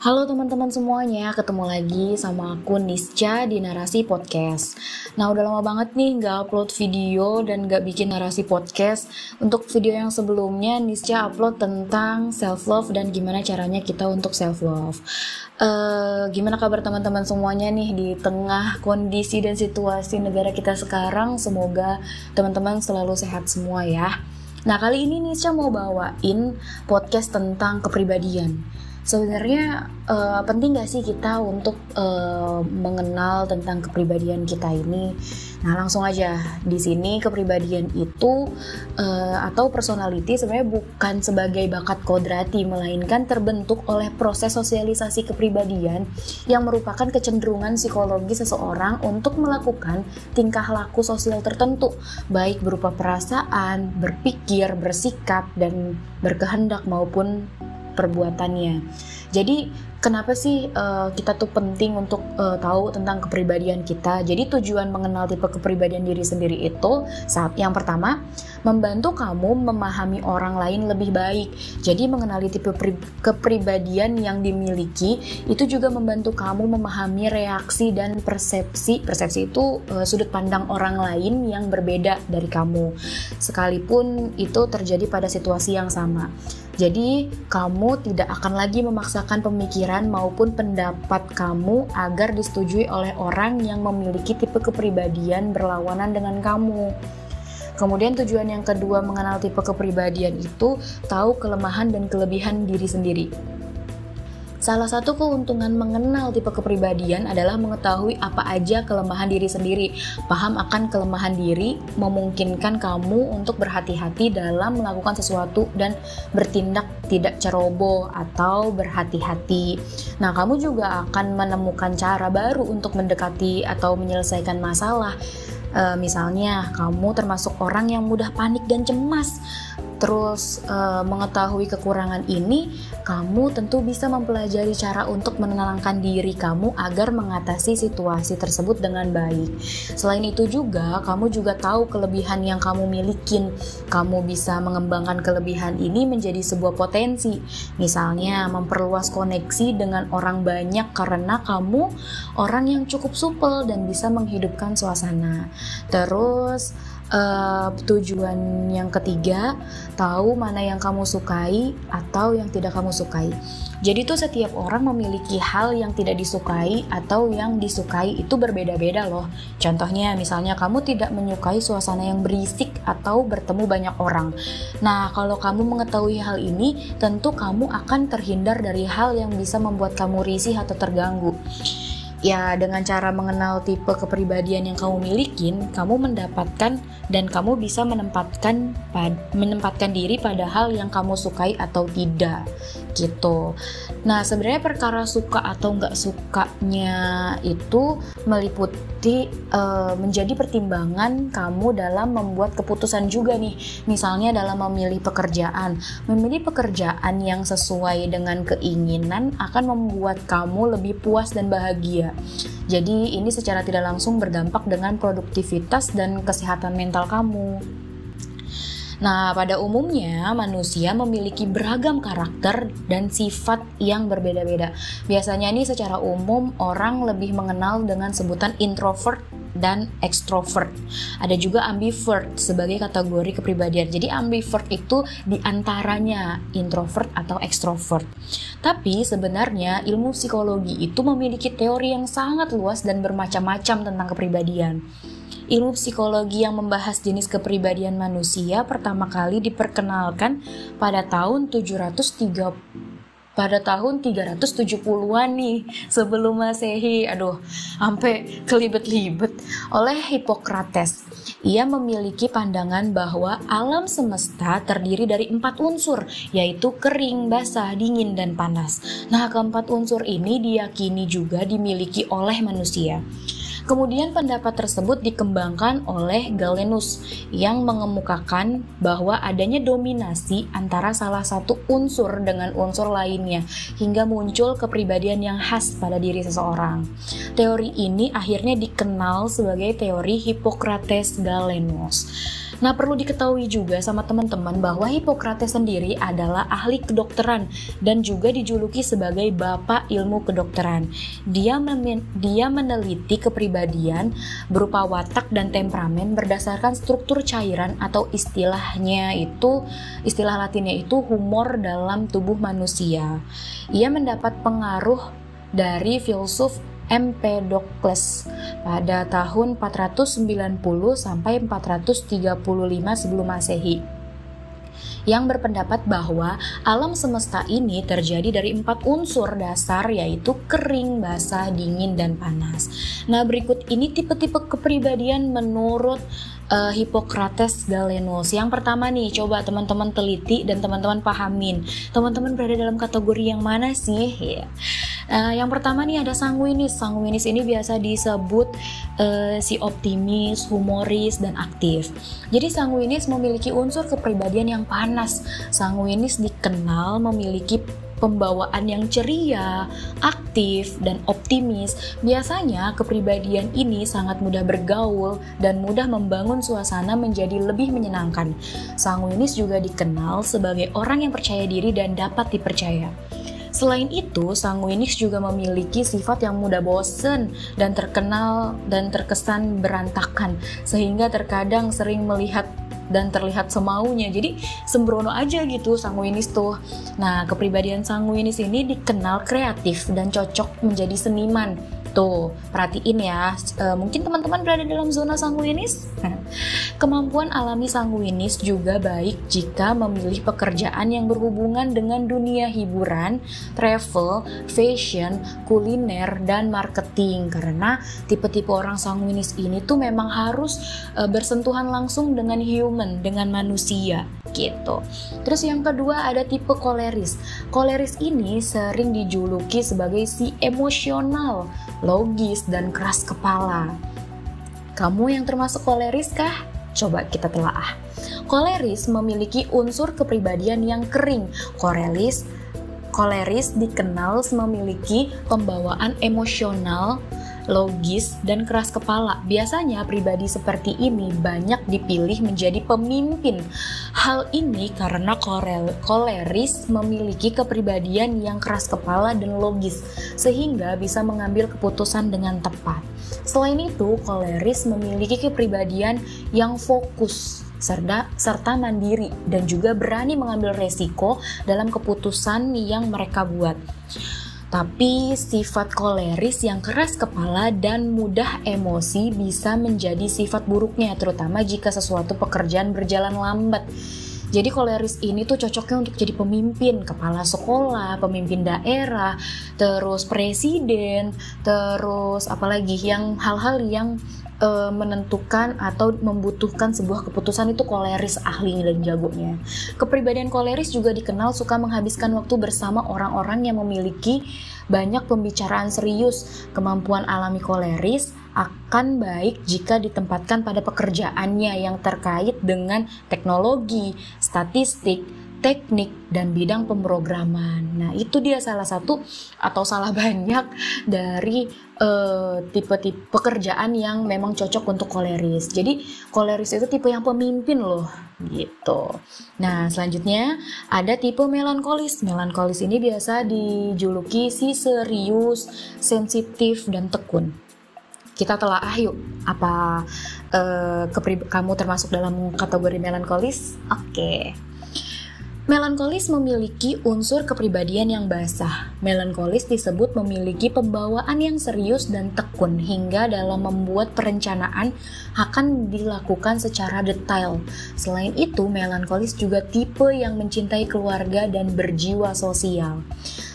Halo teman-teman semuanya, ketemu lagi sama aku Nisca di Narasi Podcast. Nah udah lama banget nih gak upload video dan gak bikin narasi podcast. Untuk video yang sebelumnya Nisca upload tentang self-love dan gimana caranya kita untuk self-love. Gimana kabar teman-teman semuanya nih di tengah kondisi dan situasi negara kita sekarang? Semoga teman-teman selalu sehat semua ya. Nah kali ini Nisca mau bawain podcast tentang kepribadian. Sebenarnya penting gak sih kita untuk mengenal tentang kepribadian kita ini? Nah langsung aja, di sini kepribadian itu atau personality sebenarnya bukan sebagai bakat kodrati, melainkan terbentuk oleh proses sosialisasi kepribadian yang merupakan kecenderungan psikologi seseorang untuk melakukan tingkah laku sosial tertentu, baik berupa perasaan, berpikir, bersikap, dan berkehendak maupun perbuatannya. Jadi kenapa sih kita tuh penting untuk tahu tentang kepribadian kita? Jadi tujuan mengenal tipe kepribadian diri sendiri itu yang pertama, membantu kamu memahami orang lain lebih baik. Jadi mengenali tipe kepribadian yang dimiliki itu juga membantu kamu memahami reaksi dan persepsi. Persepsi itu sudut pandang orang lain yang berbeda dari kamu, sekalipun itu terjadi pada situasi yang sama. Jadi kamu tidak akan lagi memaksakan pemikiran maupun pendapat kamu agar disetujui oleh orang yang memiliki tipe kepribadian berlawanan dengan kamu. Kemudian tujuan yang kedua mengenal tipe kepribadian itu tahu kelemahan dan kelebihan diri sendiri. Salah satu keuntungan mengenal tipe kepribadian adalah mengetahui apa aja kelemahan diri sendiri. Paham akan kelemahan diri memungkinkan kamu untuk berhati-hati dalam melakukan sesuatu dan bertindak tidak ceroboh atau berhati-hati. Nah, kamu juga akan menemukan cara baru untuk mendekati atau menyelesaikan masalah. Misalnya, kamu termasuk orang yang mudah panik dan cemas. Terus mengetahui kekurangan ini, kamu tentu bisa mempelajari cara untuk menenangkan diri kamu agar mengatasi situasi tersebut dengan baik. Selain itu juga, kamu juga tahu kelebihan yang kamu milikin. Kamu bisa mengembangkan kelebihan ini menjadi sebuah potensi. Misalnya, memperluas koneksi dengan orang banyak karena kamu orang yang cukup supel dan bisa menghidupkan suasana. Terus tujuan yang ketiga, tahu mana yang kamu sukai atau yang tidak kamu sukai. Jadi tuh setiap orang memiliki hal yang tidak disukai atau yang disukai itu berbeda-beda loh. Contohnya misalnya kamu tidak menyukai suasana yang berisik atau bertemu banyak orang. Nah kalau kamu mengetahui hal ini, tentu kamu akan terhindar dari hal yang bisa membuat kamu risih atau terganggu. Ya, dengan cara mengenal tipe kepribadian yang kamu milikin, kamu mendapatkan dan kamu bisa menempatkan diri pada hal yang kamu sukai atau tidak, gitu. Nah, sebenarnya perkara suka atau nggak sukanya itu meliputi menjadi pertimbangan kamu dalam membuat keputusan juga nih. Misalnya dalam memilih pekerjaan. Memilih pekerjaan yang sesuai dengan keinginan akan membuat kamu lebih puas dan bahagia. Jadi ini secara tidak langsung berdampak dengan produktivitas dan kesehatan mental kamu. Nah, pada umumnya manusia memiliki beragam karakter dan sifat yang berbeda-beda. Biasanya nih secara umum orang lebih mengenal dengan sebutan introvert dan extrovert. Ada juga ambivert sebagai kategori kepribadian. Jadi ambivert itu diantaranya introvert atau extrovert. Tapi sebenarnya ilmu psikologi itu memiliki teori yang sangat luas dan bermacam-macam tentang kepribadian. Ilmu psikologi yang membahas jenis kepribadian manusia pertama kali diperkenalkan pada tahun 370-an nih sebelum Masehi. Sampai kelibet-libet oleh Hippocrates. Ia memiliki pandangan bahwa alam semesta terdiri dari 4 unsur, yaitu kering, basah, dingin, dan panas. Nah, keempat unsur ini diyakini juga dimiliki oleh manusia. Kemudian pendapat tersebut dikembangkan oleh Galenus yang mengemukakan bahwa adanya dominasi antara salah satu unsur dengan unsur lainnya hingga muncul kepribadian yang khas pada diri seseorang. Teori ini akhirnya dikenal sebagai teori Hippocrates-Galenus. Nah, perlu diketahui juga sama teman-teman bahwa Hippocrates sendiri adalah ahli kedokteran dan juga dijuluki sebagai bapak ilmu kedokteran. Dia meneliti kepribadian berupa watak dan temperamen berdasarkan struktur cairan atau istilah latinnya itu humor dalam tubuh manusia. Ia mendapat pengaruh dari filsuf Empedokles pada tahun 490 sampai 435 sebelum Masehi, yang berpendapat bahwa alam semesta ini terjadi dari 4 unsur dasar, yaitu kering, basah, dingin, dan panas. Nah, berikut ini tipe-tipe kepribadian menurut Hippocrates Galenus. Yang pertama nih, coba teman-teman teliti dan teman-teman pahamin. Teman-teman berada dalam kategori yang mana sih? Ya. Yang pertama nih ada sanguinis. Sanguinis ini biasa disebut si optimis, humoris, dan aktif. Jadi sanguinis memiliki unsur kepribadian yang panas. Sanguinis dikenal memiliki pembawaan yang ceria, aktif, dan optimis. Biasanya kepribadian ini sangat mudah bergaul dan mudah membangun suasana menjadi lebih menyenangkan. Sanguinis juga dikenal sebagai orang yang percaya diri dan dapat dipercaya. Selain itu, sanguinis juga memiliki sifat yang mudah bosen dan terkesan berantakan, sehingga terkadang sering melihat dan terlihat semaunya. Jadi sembrono aja gitu sanguinis tuh. Nah, kepribadian sanguinis ini dikenal kreatif dan cocok menjadi seniman. Tuh, perhatiin ya, mungkin teman-teman berada dalam zona sanguinis. Kemampuan alami sanguinis juga baik jika memilih pekerjaan yang berhubungan dengan dunia hiburan, travel, fashion, kuliner, dan marketing. Karena tipe-tipe orang sanguinis ini tuh memang harus bersentuhan langsung dengan human, dengan manusia gitu. Terus yang kedua ada tipe koleris. Koleris ini sering dijuluki sebagai si emosional, logis, dan keras kepala. Kamu yang termasuk koleris kah? Coba kita telaah. Koleris memiliki unsur kepribadian yang kering. Koleris dikenal memiliki pembawaan emosional, logis, dan keras kepala. Biasanya pribadi seperti ini banyak dipilih menjadi pemimpin. Hal ini karena koleris memiliki kepribadian yang keras kepala dan logis, sehingga bisa mengambil keputusan dengan tepat. Selain itu, koleris memiliki kepribadian yang fokus, serta mandiri, dan juga berani mengambil resiko dalam keputusan yang mereka buat. Tapi sifat koleris yang keras kepala dan mudah emosi bisa menjadi sifat buruknya, terutama jika sesuatu pekerjaan berjalan lambat. Jadi koleris ini tuh cocoknya untuk jadi pemimpin, kepala sekolah, pemimpin daerah, terus presiden, terus apalagi yang hal-hal yang menentukan atau membutuhkan sebuah keputusan itu koleris ahlinya dan jagonya. Kepribadian koleris juga dikenal suka menghabiskan waktu bersama orang-orang yang memiliki banyak pembicaraan serius. Kemampuan alami koleris akan baik jika ditempatkan pada pekerjaannya yang terkait dengan teknologi, statistik, teknik, dan bidang pemrograman. Nah, itu dia salah satu atau salah banyak dari tipe-tipe pekerjaan yang memang cocok untuk koleris. Jadi koleris itu tipe yang pemimpin loh, gitu. Nah, selanjutnya ada tipe melankolis. Melankolis ini biasa dijuluki si serius, sensitif, dan tekun. Kita telaah yuk, apa kamu termasuk dalam kategori melankolis? Oke. Melankolis memiliki unsur kepribadian yang basah. Melankolis disebut memiliki pembawaan yang serius dan tekun hingga dalam membuat perencanaan akan dilakukan secara detail. Selain itu, melankolis juga tipe yang mencintai keluarga dan berjiwa sosial.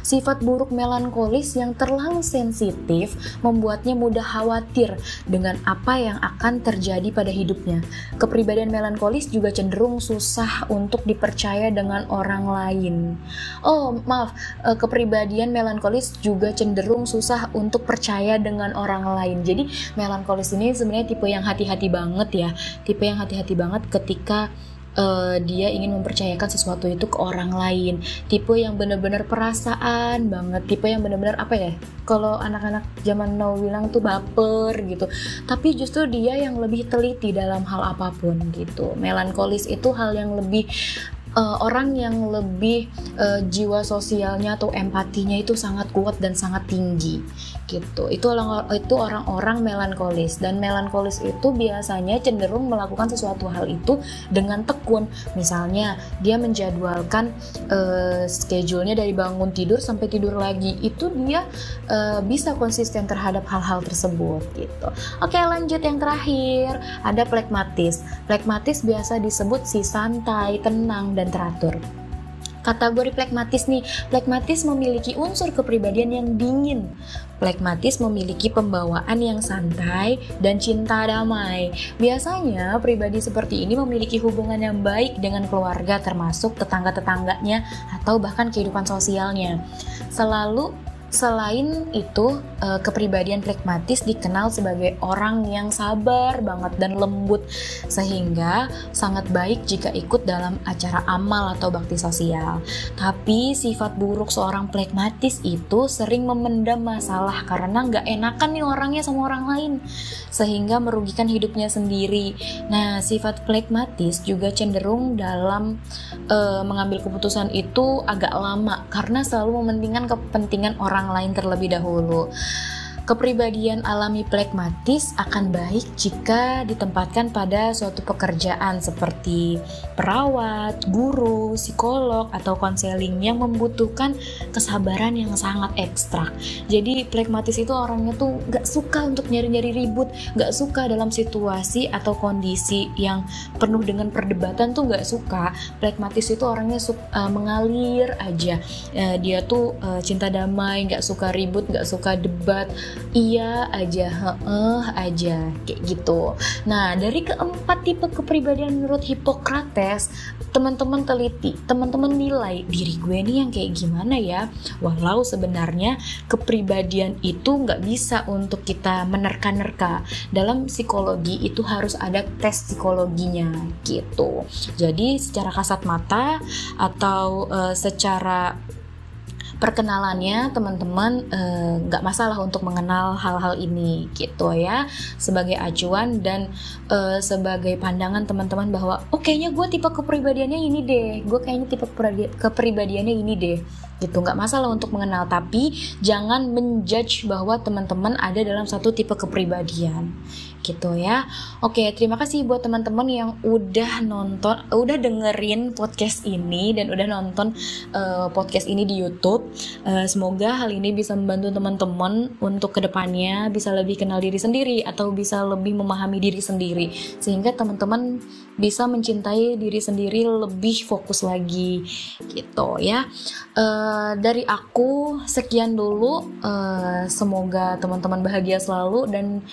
Sifat buruk melankolis yang terlalu sensitif membuatnya mudah khawatir dengan apa yang akan terjadi pada hidupnya. Kepribadian melankolis juga cenderung susah untuk dipercaya dengan orang lain. Kepribadian melankolis juga cenderung susah untuk percaya dengan orang lain. Jadi melankolis ini sebenarnya tipe yang hati-hati banget ya. Tipe yang hati-hati banget ketika dia ingin mempercayakan sesuatu itu ke orang lain, tipe yang benar-benar perasaan banget, tipe yang benar-benar apa ya, kalau anak-anak zaman now bilang tuh baper gitu, tapi justru dia yang lebih teliti dalam hal apapun gitu. Melankolis itu hal yang lebih orang yang lebih jiwa sosialnya atau empatinya itu sangat kuat dan sangat tinggi gitu. Itu orang-orang melankolis, dan melankolis itu biasanya cenderung melakukan sesuatu hal itu dengan tekun. Misalnya dia menjadwalkan schedule-nya dari bangun tidur sampai tidur lagi, itu dia bisa konsisten terhadap hal-hal tersebut gitu. Oke, lanjut yang terakhir, ada plekmatis. Plekmatis biasa disebut si santai, tenang, dan teratur. Kategori plekmatis nih, plekmatis memiliki unsur kepribadian yang dingin. Plekmatis memiliki pembawaan yang santai dan cinta damai. Biasanya pribadi seperti ini memiliki hubungan yang baik dengan keluarga, termasuk tetangga-tetangganya atau bahkan kehidupan sosialnya. Selain itu, kepribadian plekmatis dikenal sebagai orang yang sabar banget dan lembut, sehingga sangat baik jika ikut dalam acara amal atau bakti sosial. Tapi sifat buruk seorang plekmatis itu sering memendam masalah karena nggak enakan nih orangnya sama orang lain, sehingga merugikan hidupnya sendiri. Nah, sifat plekmatis juga cenderung dalam mengambil keputusan itu agak lama karena selalu mementingkan kepentingan orang lain terlebih dahulu. Kepribadian alami plekmatis akan baik jika ditempatkan pada suatu pekerjaan seperti perawat, guru, psikolog, atau konseling yang membutuhkan kesabaran yang sangat ekstra. Jadi plekmatis itu orangnya tuh gak suka untuk nyari-nyari ribut, gak suka dalam situasi atau kondisi yang penuh dengan perdebatan tuh gak suka. Plekmatis itu orangnya mengalir aja. Dia tuh cinta damai, gak suka ribut, gak suka debat, iya aja, aja, kayak gitu. Nah, dari keempat tipe kepribadian menurut Hippocrates, teman-teman teliti, teman-teman nilai diri gue nih yang kayak gimana ya. Walau sebenarnya kepribadian itu nggak bisa untuk kita menerka-nerka. Dalam psikologi itu harus ada tes psikologinya gitu. Jadi secara kasat mata atau secara perkenalannya, teman-teman nggak masalah untuk mengenal hal-hal ini gitu ya, sebagai acuan dan sebagai pandangan teman-teman bahwa kayaknya gue tipe kepribadiannya ini deh, gue kayaknya tipe kepribadiannya ini deh gitu. Nggak masalah untuk mengenal, tapi jangan menjudge bahwa teman-teman ada dalam satu tipe kepribadian gitu ya. Oke, terima kasih buat teman-teman yang udah dengerin podcast ini dan udah nonton podcast ini di YouTube. Semoga hal ini bisa membantu teman-teman untuk kedepannya bisa lebih kenal diri sendiri atau bisa lebih memahami diri sendiri, sehingga teman-teman bisa mencintai diri sendiri lebih fokus lagi gitu ya. Dari aku sekian dulu. Semoga teman-teman bahagia selalu dan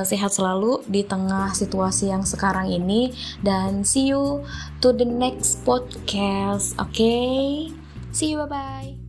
sehat selalu di tengah situasi yang sekarang ini, dan see you to the next podcast. Okay, see you, bye bye.